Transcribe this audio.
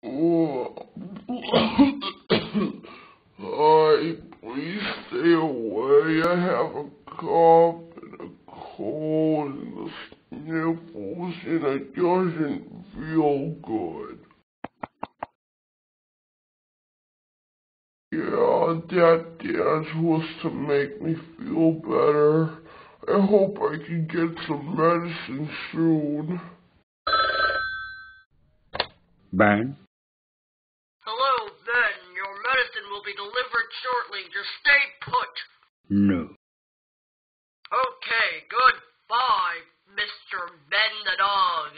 Oh. Hi, please stay away. I have a cough and a cold and the sniffles and it doesn't feel good. Yeah, that's supposed to make me feel better. I hope I can get some medicine soon. Ben? Hello, Ben. Your medicine will be delivered shortly. Just stay put. No. Okay, goodbye, Mr. Ben the dog.